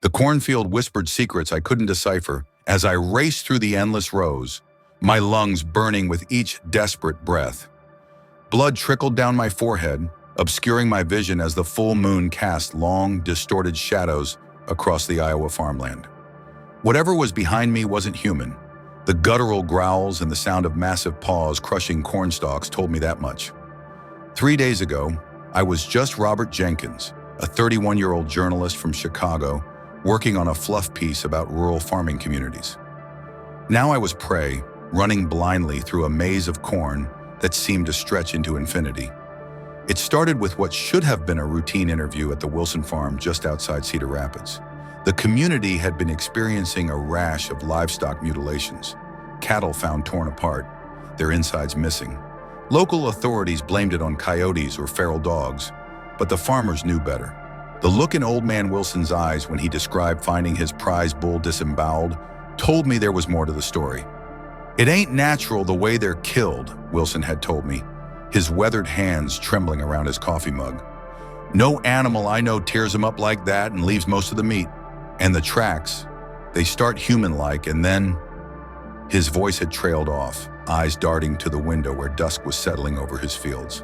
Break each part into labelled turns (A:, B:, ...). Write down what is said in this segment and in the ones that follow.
A: The cornfield whispered secrets I couldn't decipher as I raced through the endless rows, my lungs burning with each desperate breath. Blood trickled down my forehead, obscuring my vision as the full moon cast long, distorted shadows across the Iowa farmland. Whatever was behind me wasn't human. The guttural growls and the sound of massive paws crushing corn stalks told me that much. 3 days ago, I was just Robert Jenkins, a 31-year-old journalist from Chicago, working on a fluff piece about rural farming communities. Now I was prey, running blindly through a maze of corn that seemed to stretch into infinity. It started with what should have been a routine interview at the Wilson farm just outside Cedar Rapids. The community had been experiencing a rash of livestock mutilations, cattle found torn apart, their insides missing. Local authorities blamed it on coyotes or feral dogs, but the farmers knew better. The look in Old Man Wilson's eyes when he described finding his prize bull disemboweled told me there was more to the story. "It ain't natural the way they're killed," Wilson had told me, his weathered hands trembling around his coffee mug. "No animal I know tears them up like that and leaves most of the meat. And the tracks, they start human-like and then..." His voice had trailed off, eyes darting to the window where dusk was settling over his fields.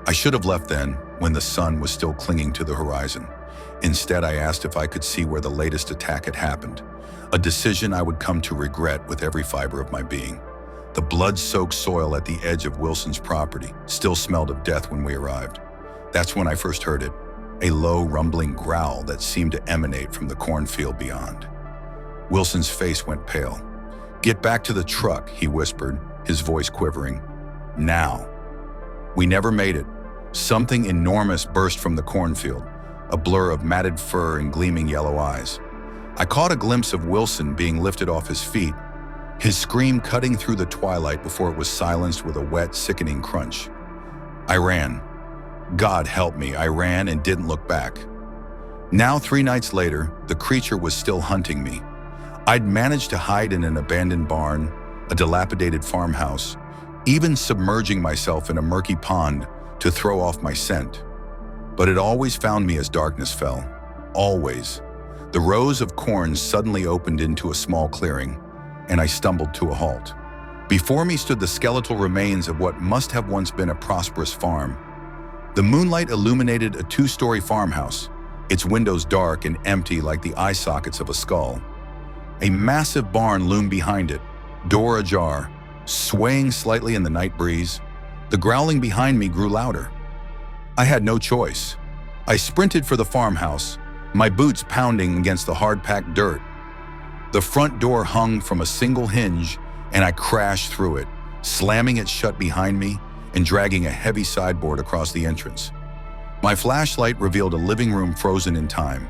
A: I should have left then, when the sun was still clinging to the horizon. Instead, I asked if I could see where the latest attack had happened, a decision I would come to regret with every fiber of my being. The blood-soaked soil at the edge of Wilson's property still smelled of death when we arrived. That's when I first heard it, a low, rumbling growl that seemed to emanate from the cornfield beyond. Wilson's face went pale. "Get back to the truck," he whispered, his voice quivering. "Now." We never made it. Something enormous burst from the cornfield, a blur of matted fur and gleaming yellow eyes. I caught a glimpse of Wilson being lifted off his feet, his scream cutting through the twilight before it was silenced with a wet, sickening crunch. I ran. God help me, I ran and didn't look back. Now, 3 nights later, the creature was still hunting me. I'd managed to hide in an abandoned barn, a dilapidated farmhouse, even submerging myself in a murky pond to throw off my scent. But it always found me as darkness fell. Always. The rows of corn suddenly opened into a small clearing, and I stumbled to a halt. Before me stood the skeletal remains of what must have once been a prosperous farm. The moonlight illuminated a 2-story farmhouse, its windows dark and empty like the eye sockets of a skull. A massive barn loomed behind it, door ajar, swaying slightly in the night breeze. The growling behind me grew louder. I had no choice. I sprinted for the farmhouse, my boots pounding against the hard-packed dirt. The front door hung from a single hinge, and I crashed through it, slamming it shut behind me and dragging a heavy sideboard across the entrance. My flashlight revealed a living room frozen in time.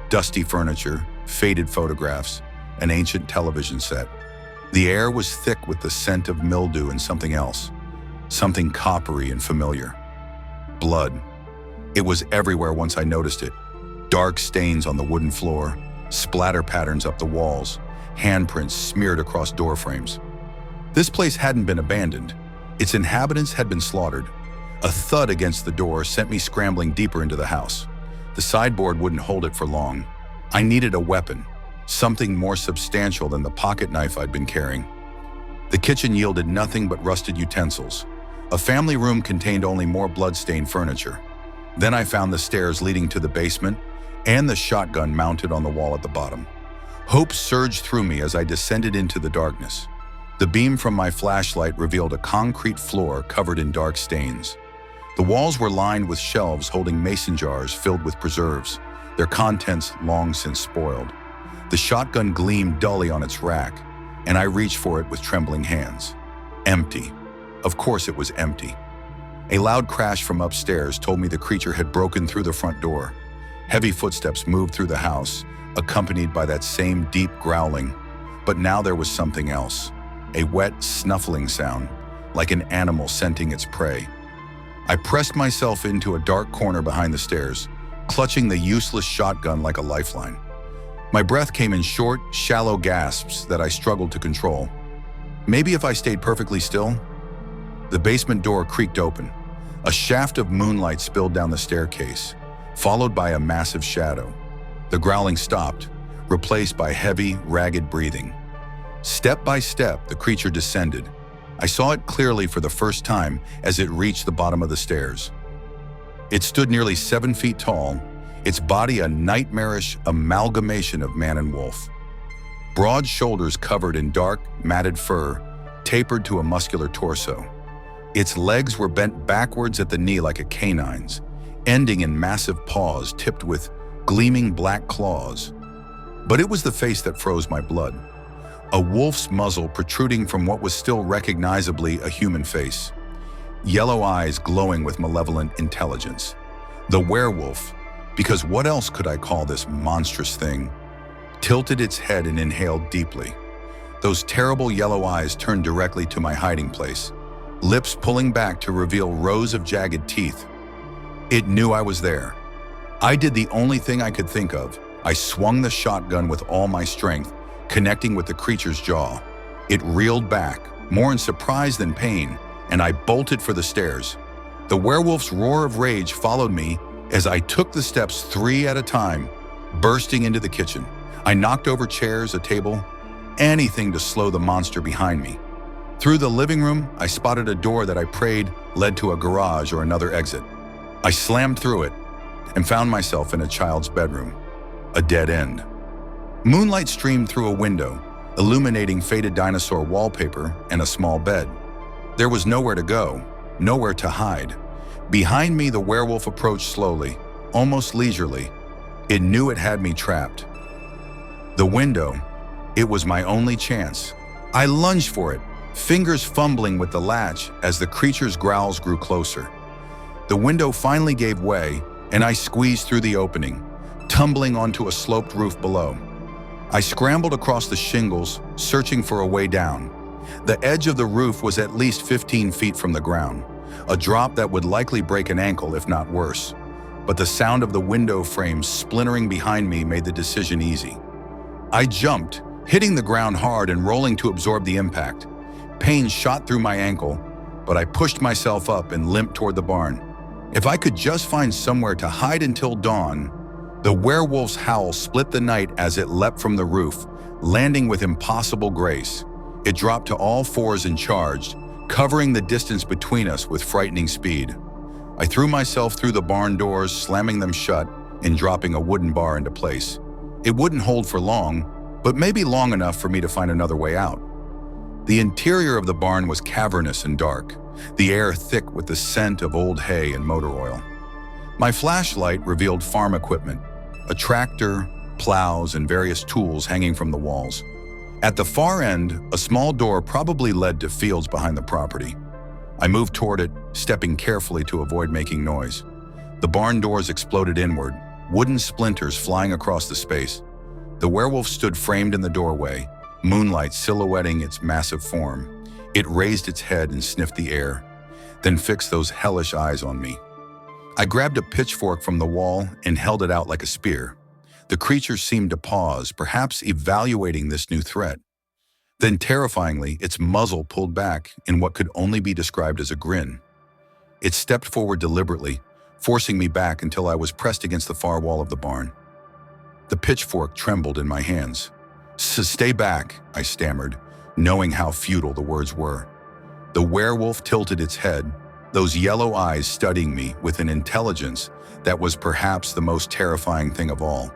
A: Dusty furniture, faded photographs, an ancient television set. The air was thick with the scent of mildew and something else, something coppery and familiar. Blood. It was everywhere once I noticed it. Dark stains on the wooden floor, splatter patterns up the walls, handprints smeared across door frames. This place hadn't been abandoned. Its inhabitants had been slaughtered. A thud against the door sent me scrambling deeper into the house. The sideboard wouldn't hold it for long. I needed a weapon, something more substantial than the pocket knife I'd been carrying. The kitchen yielded nothing but rusted utensils. A family room contained only more blood-stained furniture. Then I found the stairs leading to the basement and the shotgun mounted on the wall at the bottom. Hope surged through me as I descended into the darkness. The beam from my flashlight revealed a concrete floor covered in dark stains. The walls were lined with shelves holding mason jars filled with preserves, their contents long since spoiled. The shotgun gleamed dully on its rack, and I reached for it with trembling hands. Empty. Of course it was empty. A loud crash from upstairs told me the creature had broken through the front door. Heavy footsteps moved through the house, accompanied by that same deep growling. But now there was something else. A wet, snuffling sound, like an animal scenting its prey. I pressed myself into a dark corner behind the stairs, clutching the useless shotgun like a lifeline. My breath came in short, shallow gasps that I struggled to control. Maybe if I stayed perfectly still? The basement door creaked open. A shaft of moonlight spilled down the staircase, followed by a massive shadow. The growling stopped, replaced by heavy, ragged breathing. Step by step, the creature descended. I saw it clearly for the first time as it reached the bottom of the stairs. It stood nearly 7 feet tall, its body a nightmarish amalgamation of man and wolf. Broad shoulders covered in dark, matted fur, tapered to a muscular torso. Its legs were bent backwards at the knee like a canine's, ending in massive paws tipped with gleaming black claws. But it was the face that froze my blood. A wolf's muzzle protruding from what was still recognizably a human face. Yellow eyes glowing with malevolent intelligence. The werewolf, because what else could I call this monstrous thing, tilted its head and inhaled deeply. Those terrible yellow eyes turned directly to my hiding place, lips pulling back to reveal rows of jagged teeth. It knew I was there. I did the only thing I could think of. I swung the shotgun with all my strength, connecting with the creature's jaw. It reeled back, more in surprise than pain, and I bolted for the stairs. The werewolf's roar of rage followed me as I took the steps 3 at a time, bursting into the kitchen. I knocked over chairs, a table, anything to slow the monster behind me. Through the living room, I spotted a door that I prayed led to a garage or another exit. I slammed through it and found myself in a child's bedroom, a dead end. Moonlight streamed through a window, illuminating faded dinosaur wallpaper and a small bed. There was nowhere to go, nowhere to hide. Behind me, the werewolf approached slowly, almost leisurely. It knew it had me trapped. The window, it was my only chance. I lunged for it, fingers fumbling with the latch as the creature's growls grew closer. The window finally gave way, and I squeezed through the opening, tumbling onto a sloped roof below. I scrambled across the shingles, searching for a way down. The edge of the roof was at least 15 feet from the ground, a drop that would likely break an ankle, if not worse. But the sound of the window frame splintering behind me made the decision easy. I jumped, hitting the ground hard and rolling to absorb the impact. Pain shot through my ankle, but I pushed myself up and limped toward the barn. If I could just find somewhere to hide until dawn. The werewolf's howl split the night as it leapt from the roof, landing with impossible grace. It dropped to all fours and charged, covering the distance between us with frightening speed. I threw myself through the barn doors, slamming them shut and dropping a wooden bar into place. It wouldn't hold for long, but maybe long enough for me to find another way out. The interior of the barn was cavernous and dark, the air thick with the scent of old hay and motor oil. My flashlight revealed farm equipment, a tractor, plows, and various tools hanging from the walls. At the far end, a small door probably led to fields behind the property. I moved toward it, stepping carefully to avoid making noise. The barn doors exploded inward, wooden splinters flying across the space. The werewolf stood framed in the doorway, moonlight silhouetting its massive form. It raised its head and sniffed the air, then fixed those hellish eyes on me. I grabbed a pitchfork from the wall and held it out like a spear. The creature seemed to pause, perhaps evaluating this new threat. Then, terrifyingly, its muzzle pulled back in what could only be described as a grin. It stepped forward deliberately, forcing me back until I was pressed against the far wall of the barn. The pitchfork trembled in my hands. "Stay back," I stammered, knowing how futile the words were. The werewolf tilted its head, those yellow eyes studying me with an intelligence that was perhaps the most terrifying thing of all.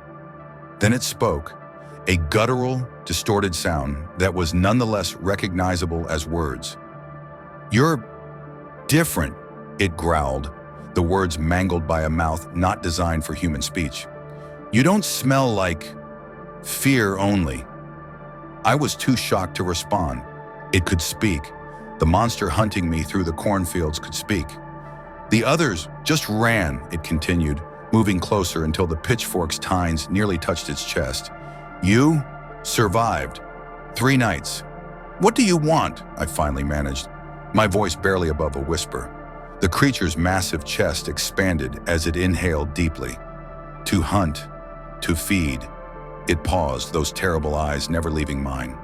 A: Then it spoke, a guttural, distorted sound that was nonetheless recognizable as words. "You're different," it growled, the words mangled by a mouth not designed for human speech. "You don't smell like fear only." I was too shocked to respond. It could speak. The monster hunting me through the cornfields could speak. "The others just ran," it continued, moving closer until the pitchfork's tines nearly touched its chest. "You survived 3 nights. What do you want?" I finally managed, my voice barely above a whisper. The creature's massive chest expanded as it inhaled deeply. "To hunt, to feed." It paused, those terrible eyes never leaving mine.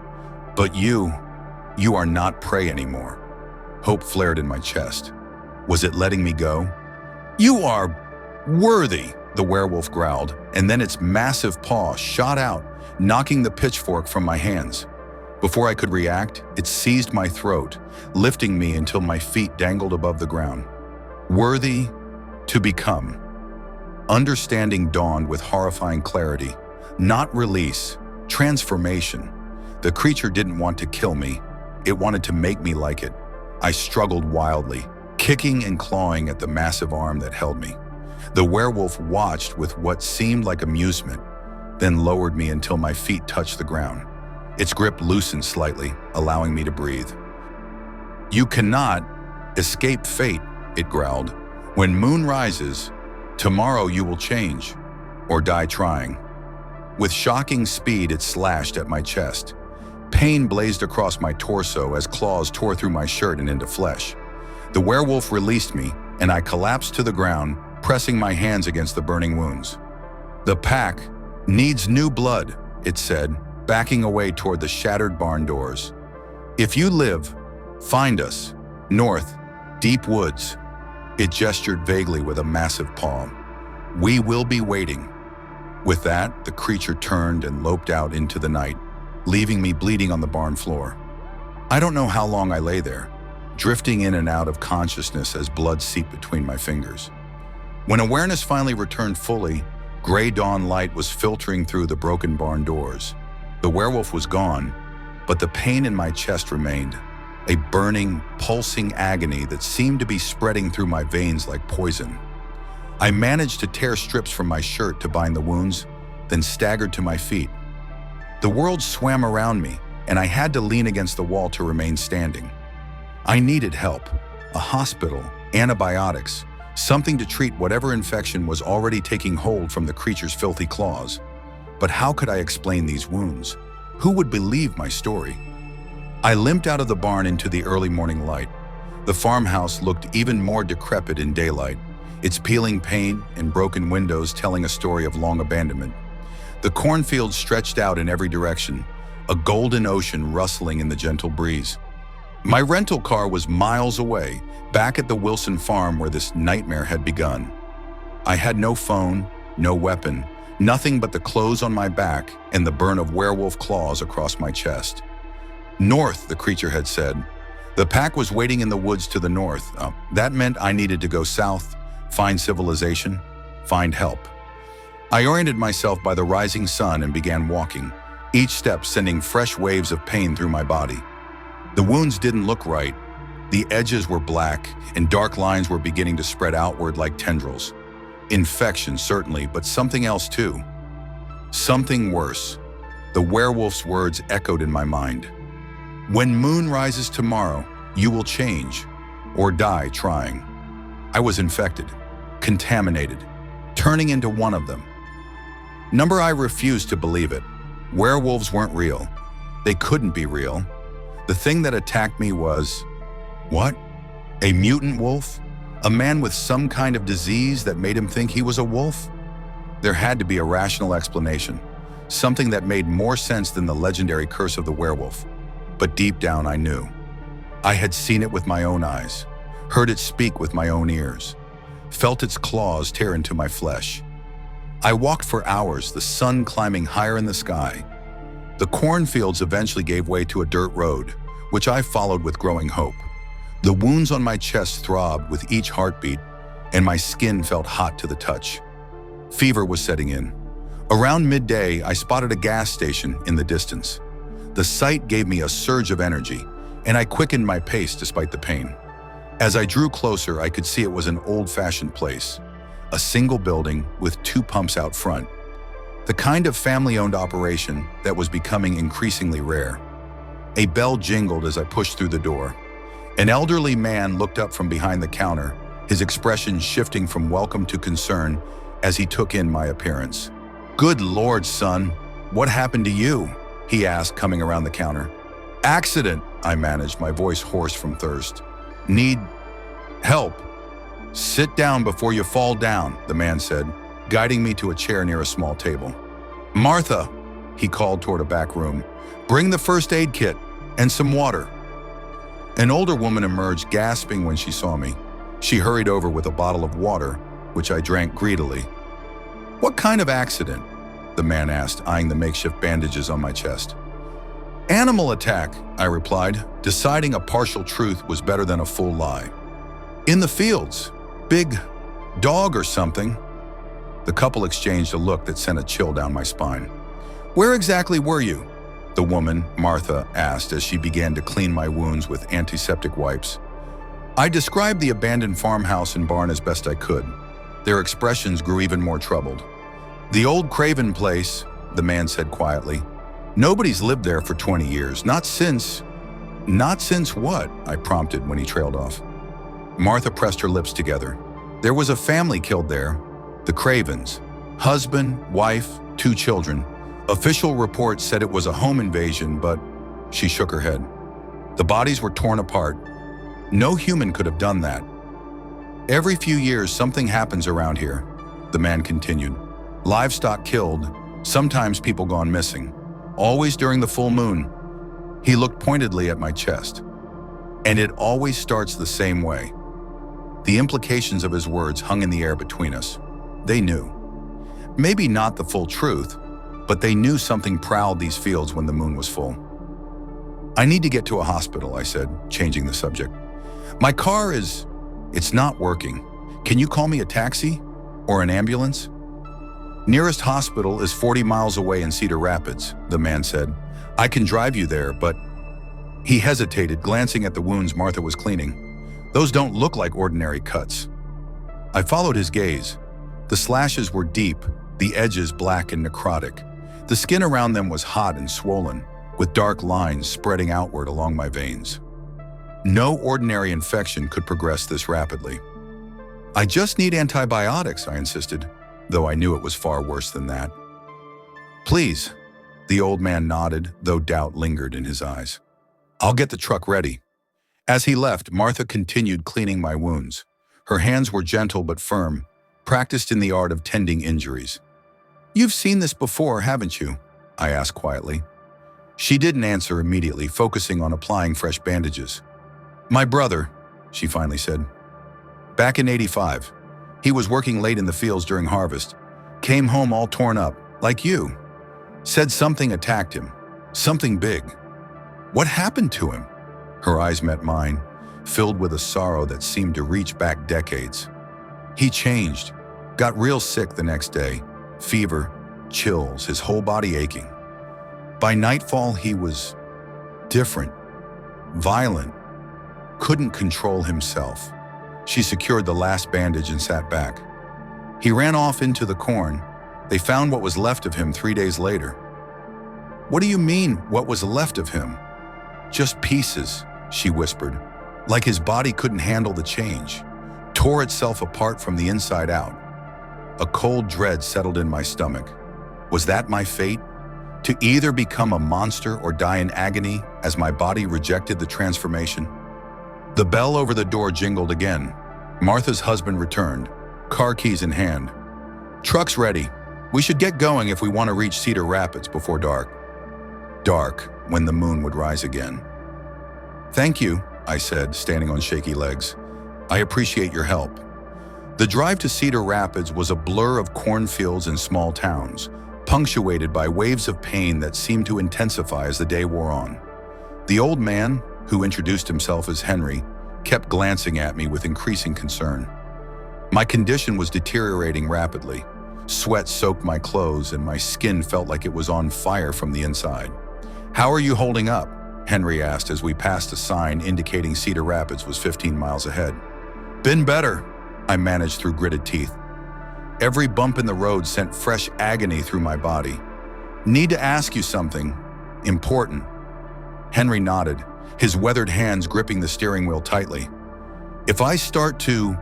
A: "But you are not prey anymore." Hope flared in my chest. Was it letting me go? "You are worthy," the werewolf growled, and then its massive paw shot out, knocking the pitchfork from my hands. Before I could react, it seized my throat, lifting me until my feet dangled above the ground. Worthy to become. Understanding dawned with horrifying clarity. Not release, transformation. The creature didn't want to kill me. It wanted to make me like it. I struggled wildly, kicking and clawing at the massive arm that held me. The werewolf watched with what seemed like amusement, then lowered me until my feet touched the ground. Its grip loosened slightly, allowing me to breathe. "You cannot escape fate," it growled. "When moon rises, tomorrow you will change, or die trying." With shocking speed, it slashed at my chest. Pain blazed across my torso as claws tore through my shirt and into flesh. The werewolf released me, and I collapsed to the ground, pressing my hands against the burning wounds. "The pack needs new blood," it said, backing away toward the shattered barn doors. "If you live, find us. North, deep woods." It gestured vaguely with a massive paw. "We will be waiting." With that, the creature turned and loped out into the night, leaving me bleeding on the barn floor. I don't know how long I lay there, drifting in and out of consciousness as blood seeped between my fingers. When awareness finally returned fully, gray dawn light was filtering through the broken barn doors. The werewolf was gone, but the pain in my chest remained, a burning, pulsing agony that seemed to be spreading through my veins like poison. I managed to tear strips from my shirt to bind the wounds, then staggered to my feet. The world swam around me, and I had to lean against the wall to remain standing. I needed help, a hospital, antibiotics, something to treat whatever infection was already taking hold from the creature's filthy claws. But how could I explain these wounds? Who would believe my story? I limped out of the barn into the early morning light. The farmhouse looked even more decrepit in daylight, its peeling paint and broken windows telling a story of long abandonment. The cornfields stretched out in every direction, a golden ocean rustling in the gentle breeze. My rental car was miles away, back at the Wilson farm where this nightmare had begun. I had no phone, no weapon, nothing but the clothes on my back and the burn of werewolf claws across my chest. "North," the creature had said. The pack was waiting in the woods to the north. That meant I needed to go south, find civilization, find help. I oriented myself by the rising sun and began walking, each step sending fresh waves of pain through my body. The wounds didn't look right. The edges were black, and dark lines were beginning to spread outward like tendrils. Infection, certainly, but something else too. Something worse. The werewolf's words echoed in my mind. "When moon rises tomorrow, you will change, or die trying." I was infected, contaminated, turning into one of them. I refused to believe it. Werewolves weren't real. They couldn't be real. The thing that attacked me was, what? A mutant wolf? A man with some kind of disease that made him think he was a wolf? There had to be a rational explanation, something that made more sense than the legendary curse of the werewolf. But deep down I knew. I had seen it with my own eyes, heard it speak with my own ears, felt its claws tear into my flesh. I walked for hours, the sun climbing higher in the sky. The cornfields eventually gave way to a dirt road, which I followed with growing hope. The wounds on my chest throbbed with each heartbeat, and my skin felt hot to the touch. Fever was setting in. Around midday, I spotted a gas station in the distance. The sight gave me a surge of energy, and I quickened my pace despite the pain. As I drew closer, I could see it was an old-fashioned place, a single building with 2 pumps out front, the kind of family-owned operation that was becoming increasingly rare. A bell jingled as I pushed through the door. An elderly man looked up from behind the counter, his expression shifting from welcome to concern as he took in my appearance. "Good Lord, son, what happened to you?" he asked, coming around the counter. "Accident," I managed, my voice hoarse from thirst. "Need help." "Sit down before you fall down," the man said, guiding me to a chair near a small table. "Martha," he called toward a back room, "bring the first aid kit and some water." An older woman emerged, gasping when she saw me. She hurried over with a bottle of water, which I drank greedily. "What kind of accident?" the man asked, eyeing the makeshift bandages on my chest. "Animal attack," I replied, deciding a partial truth was better than a full lie. "In the fields. Big dog or something." The couple exchanged a look that sent a chill down my spine. "Where exactly were you?" the woman, Martha, asked as she began to clean my wounds with antiseptic wipes. I described the abandoned farmhouse and barn as best I could. Their expressions grew even more troubled. "The old Craven place," the man said quietly. "Nobody's lived there for 20 years. Not since..." "Not since what?" I prompted when he trailed off. Martha pressed her lips together. "There was a family killed there. The Cravens. Husband, wife, 2 children. Official reports said it was a home invasion, but..." She shook her head. "The bodies were torn apart. No human could have done that. Every few years something happens around here," the man continued. "Livestock killed, sometimes people gone missing. Always during the full moon." He looked pointedly at my chest. "And it always starts the same way." The implications of his words hung in the air between us. They knew. Maybe not the full truth, but they knew something prowled these fields when the moon was full. "I need to get to a hospital," I said, changing the subject. "My car it's not working. Can you call me a taxi? Or an ambulance?" "Nearest hospital is 40 miles away in Cedar Rapids," the man said. "I can drive you there, but..." He hesitated, glancing at the wounds Martha was cleaning. "Those don't look like ordinary cuts." I followed his gaze. The slashes were deep, the edges black and necrotic. The skin around them was hot and swollen, with dark lines spreading outward along my veins. No ordinary infection could progress this rapidly. "I just need antibiotics," I insisted, though I knew it was far worse than that. "Please," the old man nodded, though doubt lingered in his eyes. "I'll get the truck ready." As he left, Martha continued cleaning my wounds. Her hands were gentle but firm, practiced in the art of tending injuries. "You've seen this before, haven't you?" I asked quietly. She didn't answer immediately, focusing on applying fresh bandages. "My brother," she finally said. "Back in '85. He was working late in the fields during harvest. Came home all torn up, like you. Said something attacked him. Something big." "What happened to him?" Her eyes met mine, filled with a sorrow that seemed to reach back decades. "He changed. Got real sick the next day. Fever, chills, his whole body aching. By nightfall, he was different, violent, couldn't control himself." She secured the last bandage and sat back. "He ran off into the corn. They found what was left of him 3 days later." "What do you mean, what was left of him?" "Just pieces," she whispered, "like his body couldn't handle the change. Tore itself apart from the inside out." A cold dread settled in my stomach. Was that my fate? To either become a monster or die in agony as my body rejected the transformation? The bell over the door jingled again. Martha's husband returned, car keys in hand. "Truck's ready. We should get going if we want to reach Cedar Rapids before dark." Dark, when the moon would rise again. "Thank you," I said, standing on shaky legs. "I appreciate your help." The drive to Cedar Rapids was a blur of cornfields and small towns, punctuated by waves of pain that seemed to intensify as the day wore on. The old man, who introduced himself as Henry, kept glancing at me with increasing concern. My condition was deteriorating rapidly. Sweat soaked my clothes and my skin felt like it was on fire from the inside. "How are you holding up?" Henry asked as we passed a sign indicating Cedar Rapids was 15 miles ahead. "Been better," I managed through gritted teeth. Every bump in the road sent fresh agony through my body. "Need to ask you something. Important." Henry nodded, his weathered hands gripping the steering wheel tightly. "If I start to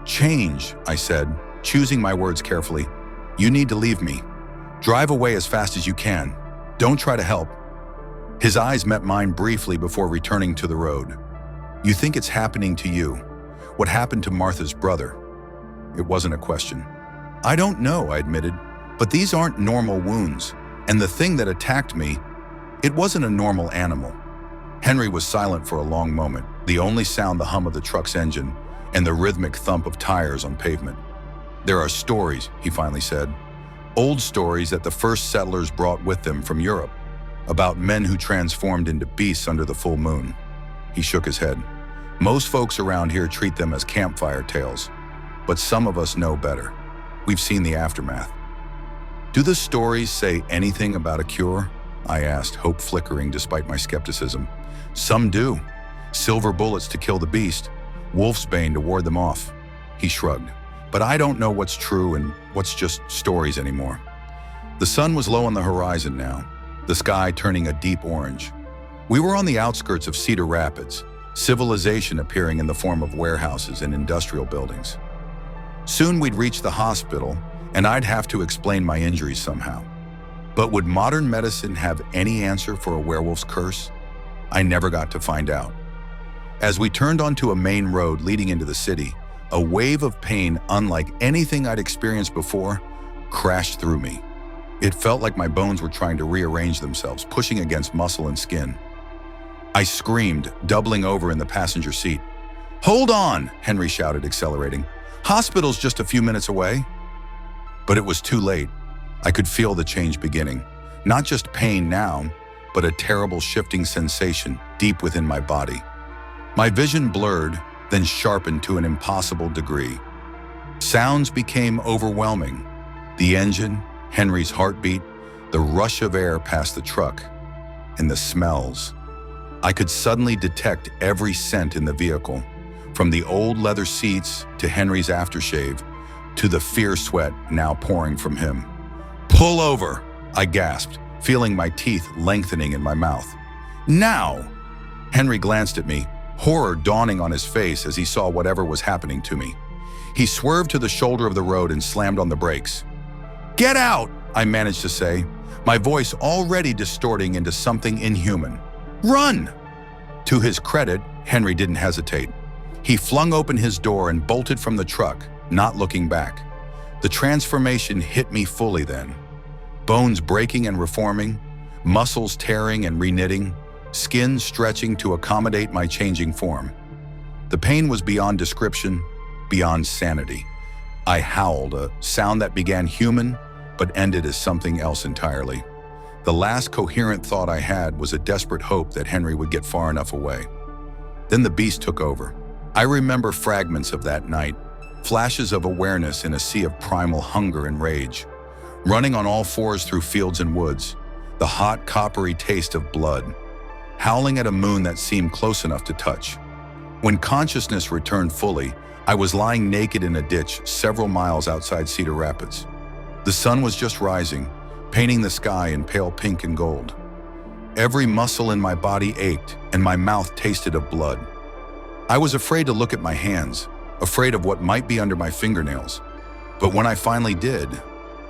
A: change," I said, choosing my words carefully, "you need to leave me. Drive away as fast as you can. Don't try to help." His eyes met mine briefly before returning to the road. "You think it's happening to you? What happened to Martha's brother?" It wasn't a question. "I don't know," I admitted, "but these aren't normal wounds, and the thing that attacked me, it wasn't a normal animal." Henry was silent for a long moment, the only sound the hum of the truck's engine and the rhythmic thump of tires on pavement. "There are stories," he finally said, Old stories that the first settlers brought with them from Europe, about men who transformed into beasts under the full moon. He shook his head. Most folks around here treat them as campfire tales, but some of us know better. We've seen the aftermath. Do the stories say anything about a cure? I asked, hope flickering despite my skepticism. Some do. Silver bullets to kill the beast, wolfsbane to ward them off. He shrugged. But I don't know what's true and what's just stories anymore. The sun was low on the horizon now, the sky turning a deep orange. We were on the outskirts of Cedar Rapids, civilization appearing in the form of warehouses and industrial buildings. Soon we'd reach the hospital, and I'd have to explain my injuries somehow. But would modern medicine have any answer for a werewolf's curse? I never got to find out. As we turned onto a main road leading into the city, a wave of pain unlike anything I'd experienced before crashed through me. It felt like my bones were trying to rearrange themselves, pushing against muscle and skin. I screamed, doubling over in the passenger seat. "Hold on!" Henry shouted, accelerating. "Hospital's just a few minutes away." But it was too late. I could feel the change beginning. Not just pain now, but a terrible shifting sensation deep within my body. My vision blurred, then sharpened to an impossible degree. Sounds became overwhelming. The engine, Henry's heartbeat, the rush of air past the truck, and the smells. I could suddenly detect every scent in the vehicle, from the old leather seats to Henry's aftershave, to the fierce sweat now pouring from him. "Pull over!" I gasped, feeling my teeth lengthening in my mouth. "Now!" Henry glanced at me, horror dawning on his face as he saw whatever was happening to me. He swerved to the shoulder of the road and slammed on the brakes. "Get out!" I managed to say, my voice already distorting into something inhuman. "Run!" To his credit, Henry didn't hesitate. He flung open his door and bolted from the truck, not looking back. The transformation hit me fully then. Bones breaking and reforming, muscles tearing and reknitting, skin stretching to accommodate my changing form. The pain was beyond description, beyond sanity. I howled, a sound that began human but ended as something else entirely. The last coherent thought I had was a desperate hope that Henry would get far enough away. Then the beast took over. I remember fragments of that night, flashes of awareness in a sea of primal hunger and rage. Running on all fours through fields and woods, the hot, coppery taste of blood. Howling at a moon that seemed close enough to touch. When consciousness returned fully, I was lying naked in a ditch several miles outside Cedar Rapids. The sun was just rising, painting the sky in pale pink and gold. Every muscle in my body ached, and my mouth tasted of blood. I was afraid to look at my hands, afraid of what might be under my fingernails. But when I finally did,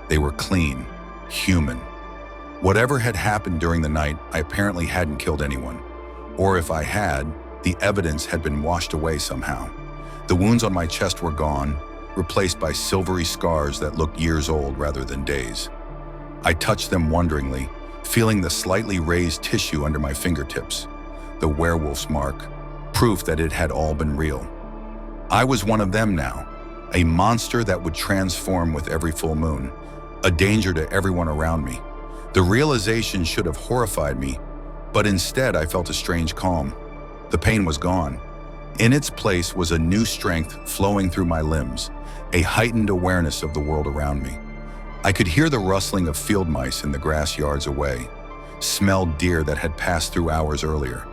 A: they were clean, human. Whatever had happened during the night, I apparently hadn't killed anyone. Or if I had, the evidence had been washed away somehow. The wounds on my chest were gone, replaced by silvery scars that looked years old rather than days. I touched them wonderingly, feeling the slightly raised tissue under my fingertips. The werewolf's mark, proof that it had all been real. I was one of them now, a monster that would transform with every full moon, a danger to everyone around me. The realization should have horrified me, but instead I felt a strange calm. The pain was gone. In its place was a new strength flowing through my limbs, a heightened awareness of the world around me. I could hear the rustling of field mice in the grass yards away, smelled deer that had passed through hours earlier.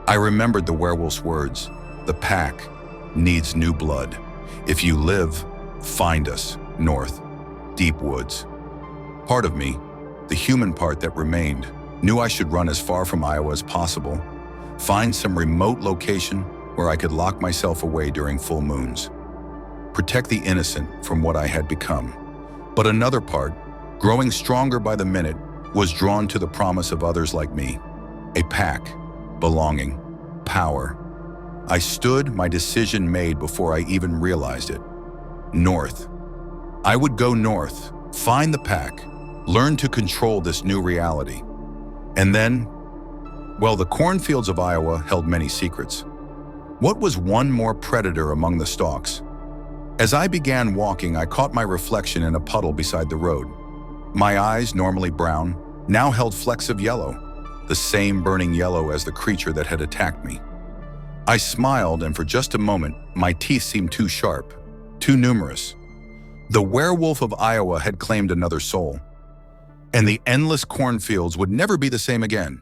A: I remembered the werewolf's words, "The pack needs new blood. If you live, find us, north, deep woods." Part of me, the human part that remained, knew I should run as far from Iowa as possible, find some remote location where I could lock myself away during full moons, protect the innocent from what I had become. But another part, growing stronger by the minute, was drawn to the promise of others like me. A pack, belonging, power. I stood, my decision made before I even realized it. North. I would go north, find the pack, learn to control this new reality. And then, well, the cornfields of Iowa held many secrets. What was one more predator among the stalks? As I began walking, I caught my reflection in a puddle beside the road. My eyes, normally brown, now held flecks of yellow, the same burning yellow as the creature that had attacked me. I smiled, and for just a moment, my teeth seemed too sharp, too numerous. The Werewolf of Iowa had claimed another soul, and the Endless Cornfields would never be the same again.